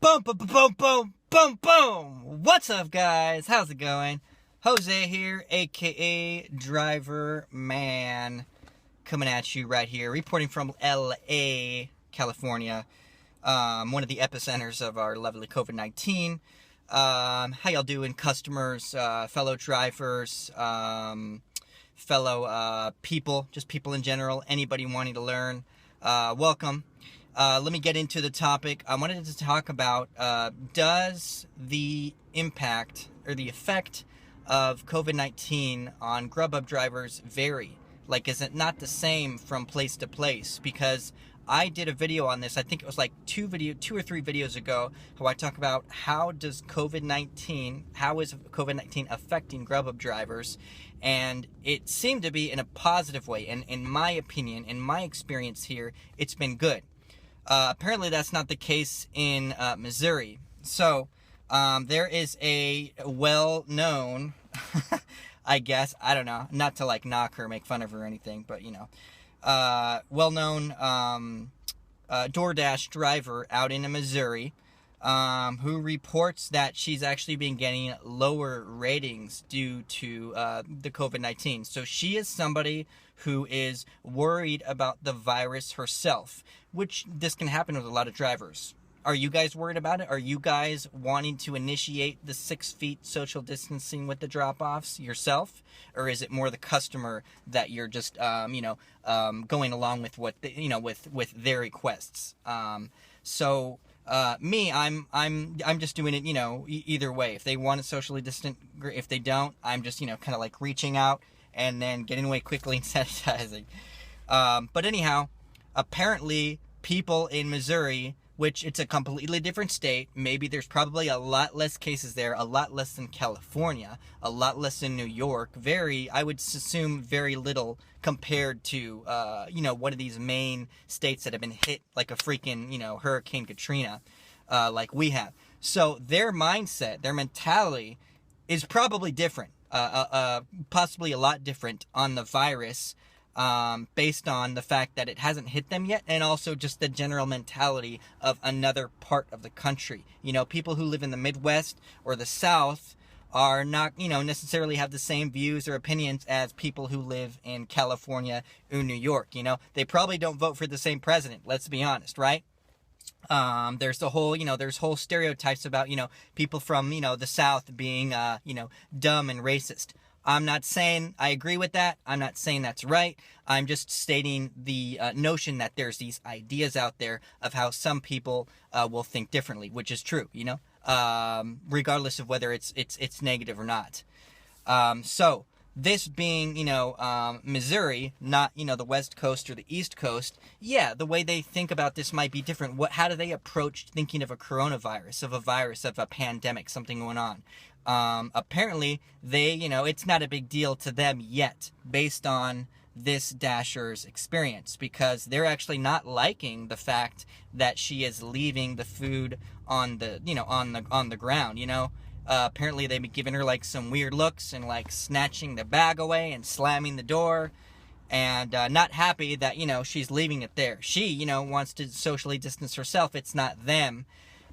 Boom, boom, boom, boom, boom, boom, boom. What's up, guys? How's it going? Jose here, aka driverman, coming at you right here, reporting from LA, California, one of the epicenters of our lovely COVID-19. How y'all doing, customers, fellow drivers, fellow people, just people in general, anybody wanting to learn? Welcome. Let me get into the topic. I wanted to talk about, does the impact or the effect of COVID-19 on grubhub drivers vary? Like, is it not the same from place to place? Because I did a video on this, I think it was like two or three videos ago, how I talk about how is COVID-19 affecting grubhub drivers, and it seemed to be in a positive way, and in my opinion, in my experience here, it's been good. Apparently that's not the case in Missouri. So there is a well-known, I guess, I don't know, not to like knock her, make fun of her or anything, but you know, well-known DoorDash driver out in Missouri, who reports that she's actually been getting lower ratings due to the COVID-19. So she is somebody who is worried about the virus herself, which this can happen with a lot of drivers. Are you guys worried about it? Are you guys wanting to initiate the 6 feet social distancing with the drop-offs yourself? Or is it more the customer that you're just, going along with what, with their requests? Me, I'm just doing it, either way. If they want it socially distant, if they don't, I'm just, kind of like reaching out and then getting away quickly and sanitizing. But anyhow, apparently people in Missouri, which it's a completely different state, maybe there's probably a lot less cases there, a lot less than California, a lot less in New York, I would assume very little compared to, one of these main states that have been hit like a freaking, Hurricane Katrina, like we have. So their mindset, their mentality is probably different, possibly a lot different on the virus, based on the fact that it hasn't hit them yet, and also just the general mentality of another part of the country. People who live in the Midwest or the South are not, necessarily have the same views or opinions as people who live in California or New York. They probably don't vote for the same president, let's be honest, right? There's the whole, there's whole stereotypes about, people from, the South being, dumb and racist. I'm not saying I agree with that. I'm not saying that's right. I'm just stating the notion that there's these ideas out there of how some people will think differently, which is true, regardless of whether it's negative or not. So this being, Missouri, not, the West Coast or the East Coast, yeah, the way they think about this might be different. How do they approach thinking of a coronavirus, of a pandemic, something going on? Apparently they, it's not a big deal to them yet, based on this Dasher's experience, because they're actually not liking the fact that she is leaving the food on the, on the ground, apparently they've been giving her like some weird looks and like snatching the bag away and slamming the door, and not happy that, she's leaving it there. She, wants to socially distance herself. It's not them.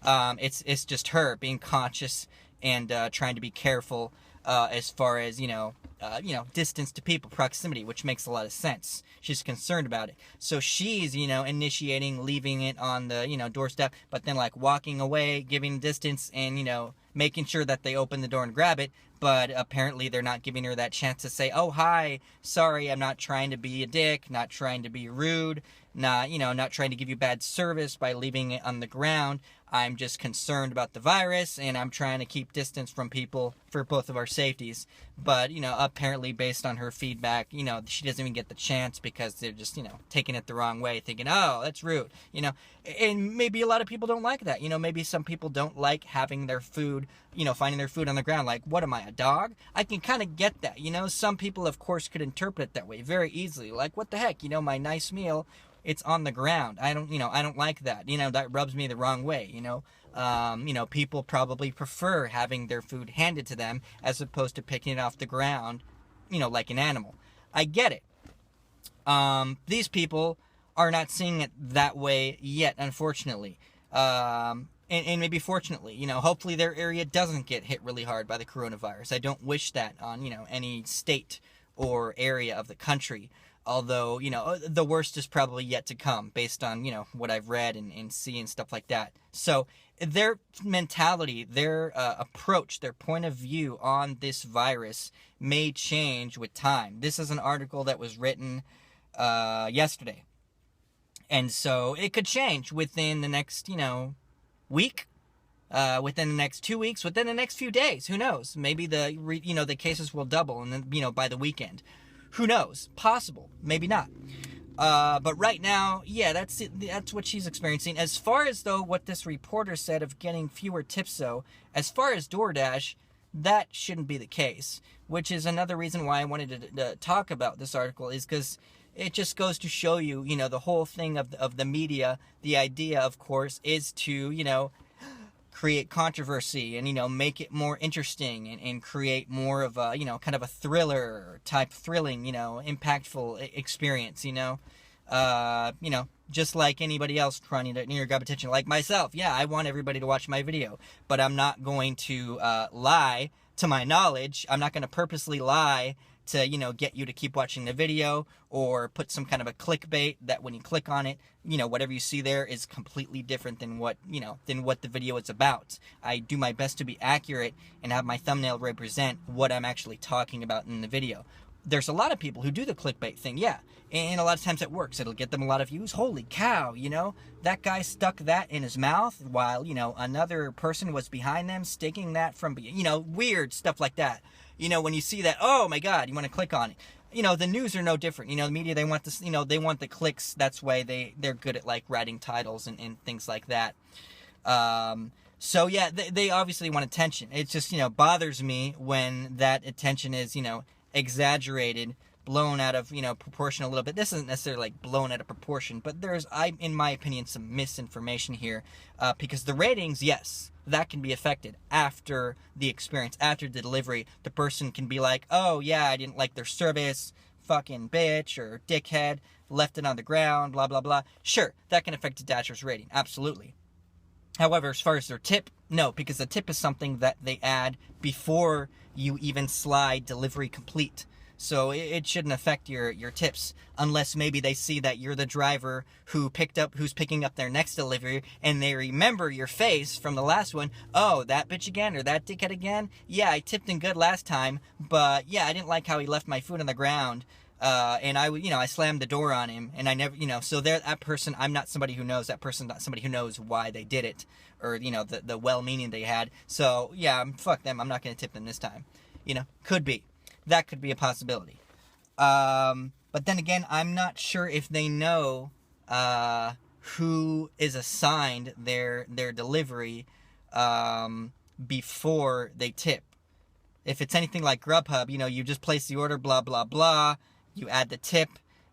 It's just her being conscious and trying to be careful as far as, distance to people, proximity, which makes a lot of sense. She's concerned about it. So she's, initiating, leaving it on the, doorstep, but then like walking away, giving distance, and, making sure that they open the door and grab it. But apparently they're not giving her that chance to say, oh, hi, sorry, I'm not trying to be a dick, not trying to be rude, not trying to give you bad service by leaving it on the ground. I'm just concerned about the virus, and I'm trying to keep distance from people for both of our safeties. But, apparently based on her feedback, she doesn't even get the chance because they're just, taking it the wrong way, thinking, oh, that's rude, and maybe a lot of people don't like that. Maybe some people don't like having their food, finding their food on the ground. Like, what am I, a dog? I can kind of get that, some people, of course, could interpret it that way very easily. Like, what the heck, my nice meal, it's on the ground. I don't like that. That rubs me the wrong way, people probably prefer having their food handed to them as opposed to picking it off the ground, like an animal. I get it. These people are not seeing it that way yet, unfortunately. and maybe fortunately, hopefully their area doesn't get hit really hard by the coronavirus. I don't wish that on, any state or area of the country. Although, the worst is probably yet to come based on, what I've read and see and stuff like that. So their mentality, their approach, their point of view on this virus may change with time. This is an article that was written yesterday. And so it could change within the next, week, within the next 2 weeks, within the next few days. Who knows? Maybe the cases will double and then, by the weekend. Who knows? Possible. Maybe not. But right now, yeah, that's what she's experiencing. As far as, though, what this reporter said of getting fewer tips, though, as far as DoorDash, that shouldn't be the case. Which is another reason why I wanted to talk about this article, is because it just goes to show you, the whole thing of the media. The idea, of course, is to, create controversy and, make it more interesting and create more of a, kind of a thriller type thrilling, impactful experience, just like anybody else trying to grab attention, like myself. Yeah, I want everybody to watch my video, but I'm not going to lie to my knowledge. I'm not going to purposely lie to, get you to keep watching the video, or put some kind of a clickbait that when you click on it, whatever you see there is completely different than what the video is about. I do my best to be accurate and have my thumbnail represent what I'm actually talking about in the video. There's a lot of people who do the clickbait thing, yeah, and a lot of times it works. It'll get them a lot of views. Holy cow, that guy stuck that in his mouth while, another person was behind them sticking that from, weird stuff like that. When you see that, oh my God, you want to click on it. The news are no different. The media, they want this, they want the clicks. That's why they're good at like writing titles and things like that. So yeah, they obviously want attention. It just, bothers me when that attention is, exaggerated, blown out of, proportion a little bit. This isn't necessarily like blown out of proportion, but there's, in my opinion, some misinformation here, because the ratings, yes, that can be affected after the experience, after the delivery. The person can be like, oh yeah, I didn't like their service, fucking bitch or dickhead, left it on the ground, blah, blah, blah. Sure, that can affect a Dasher's rating, absolutely. However, as far as their tip, no, because the tip is something that they add before you even slide delivery complete. So it shouldn't affect your tips, unless maybe they see that you're the driver who's picking up their next delivery, and they remember your face from the last one. Oh, that bitch again, or that dickhead again? Yeah, I tipped him good last time, but yeah, I didn't like how he left my food on the ground. And I slammed the door on him, and I never, so that person, I'm not somebody who knows. That person's not somebody who knows why they did it, or, the well-meaning they had. So, yeah, fuck them. I'm not going to tip them this time. Could be. That could be a possibility. But then again, I'm not sure if they know who is assigned their delivery before they tip. If it's anything like Grubhub, you just place the order, blah, blah, blah, you add the tip,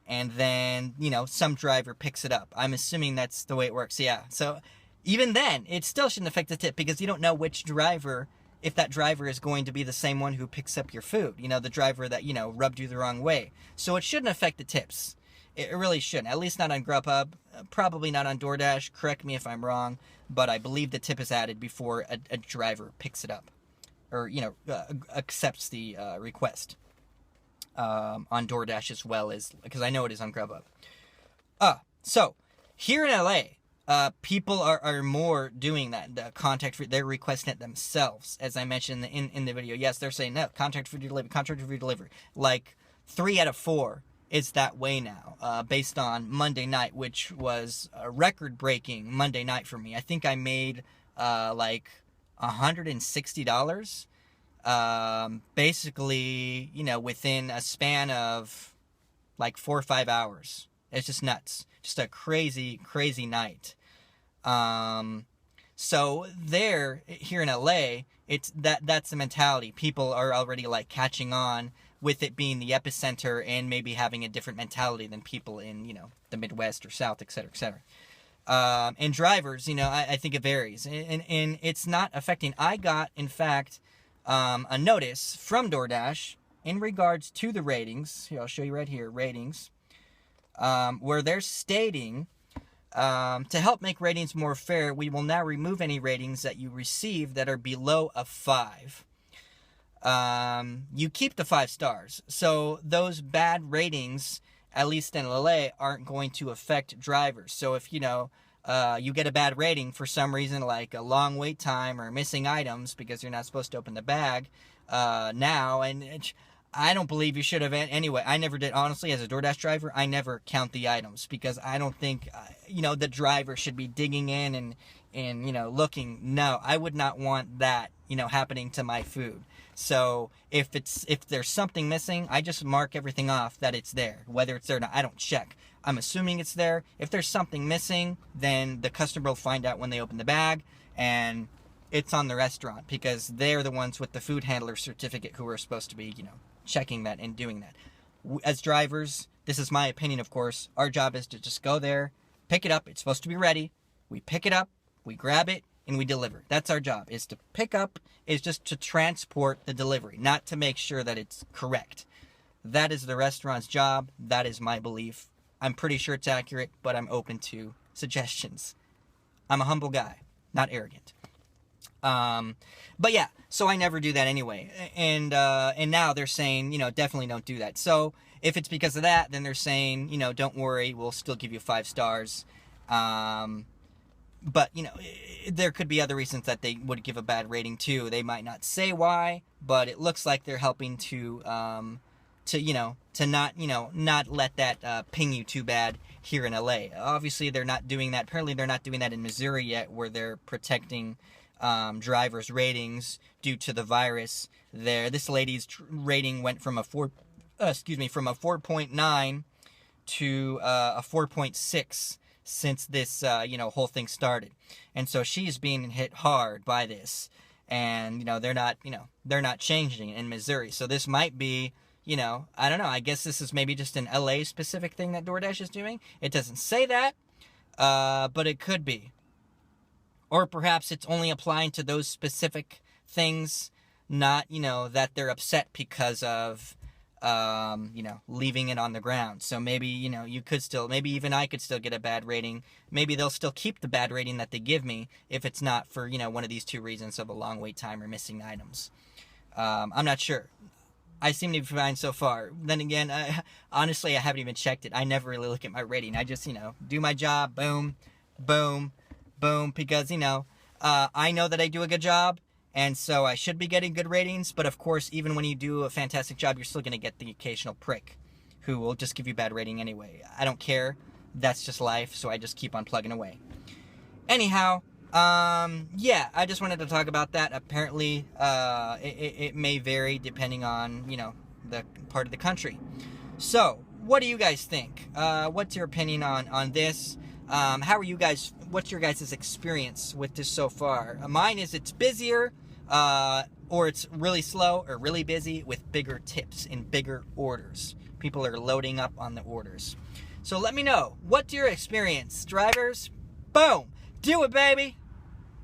and then, some driver picks it up. I'm assuming that's the way it works, yeah. So even then, it still shouldn't affect the tip, because you don't know which driver, if that driver is going to be the same one who picks up your food, the driver that, rubbed you the wrong way. So it shouldn't affect the tips. It really shouldn't, at least not on Grubhub, probably not on DoorDash, correct me if I'm wrong, but I believe the tip is added before a driver picks it up, or, accepts the request on DoorDash, as well as, because I know it is on Grubhub. So, here in LA, people are more doing that. They're requesting it themselves, as I mentioned in the video. Yes, they're saying, no, contract for delivery. Like, 3 out of 4 is that way now, based on Monday night, which was a record-breaking Monday night for me. I think I made, like, $160, basically, within a span of, like, 4 or 5 hours. It's just nuts. Just a crazy, crazy night. So here in LA, that's the mentality. People are already like catching on with it being the epicenter, and maybe having a different mentality than people in, the Midwest or South, et cetera, et cetera. And drivers, I think it varies, and it's not affecting. I got, in fact, a notice from DoorDash in regards to the ratings. Here, I'll show you right here, ratings. Where they're stating To help make ratings more fair, we will now remove any ratings that you receive that are below a 5. You keep the 5 stars. So those bad ratings, at least in LA, aren't going to affect drivers. So if, you get a bad rating for some reason, like a long wait time or missing items because you're not supposed to open the bag now, and I don't believe you should have anyway. I never did, honestly, as a DoorDash driver. I never count the items because I don't think the driver should be digging in and looking. No, I would not want that happening to my food. So if there's something missing, I just mark everything off that it's there. Whether it's there or not, I don't check. I'm assuming it's there. If there's something missing, then the customer will find out when they open the bag, and it's on the restaurant because they're the ones with the food handler certificate who are supposed to be, checking that and doing that. As drivers, this is my opinion, of course, our job is to just go there, pick it up. It's supposed to be ready. We pick it up, we grab it, and we deliver. That's our job, is to pick up, is just to transport the delivery, not to make sure that it's correct. That is the restaurant's job. That is my belief. I'm pretty sure it's accurate, but I'm open to suggestions. I'm a humble guy, not arrogant. But yeah, so I never do that anyway. And now they're saying, definitely don't do that. So if it's because of that, then they're saying, don't worry, we'll still give you 5 stars. But, there could be other reasons that they would give a bad rating too. They might not say why, but it looks like they're helping to not let that ping you too bad here in LA. Obviously, they're not doing that. Apparently, they're not doing that in Missouri yet, where they're protecting drivers' ratings due to the virus. This lady's rating went from a 4.9 to a 4.6 since this whole thing started, and so she's being hit hard by this, and they're not changing in Missouri. So this might be, I don't know. I guess this is maybe just an LA specific thing that DoorDash is doing. It doesn't say that, but it could be. Or perhaps it's only applying to those specific things, not, that they're upset because of, leaving it on the ground. So maybe, you could still, maybe even I could still get a bad rating. Maybe they'll still keep the bad rating that they give me if it's not for, one of these 2 reasons of a long wait time or missing items. I'm not sure. I seem to be fine so far. Then again, honestly, I haven't even checked it. I never really look at my rating. I just, do my job, boom, boom, boom, because, I know that I do a good job, and so I should be getting good ratings, but of course, even when you do a fantastic job, you're still going to get the occasional prick who will just give you bad rating anyway. I don't care. That's just life, so I just keep on plugging away. Anyhow, yeah, I just wanted to talk about that. Apparently, it may vary depending on, the part of the country. So, what do you guys think? What's your opinion on this? How are you guys, what's your guys' experience with this so far? Mine is it's busier, or it's really slow or really busy with bigger tips and bigger orders. People are loading up on the orders. So let me know, what's your experience? Drivers, boom, do it, baby!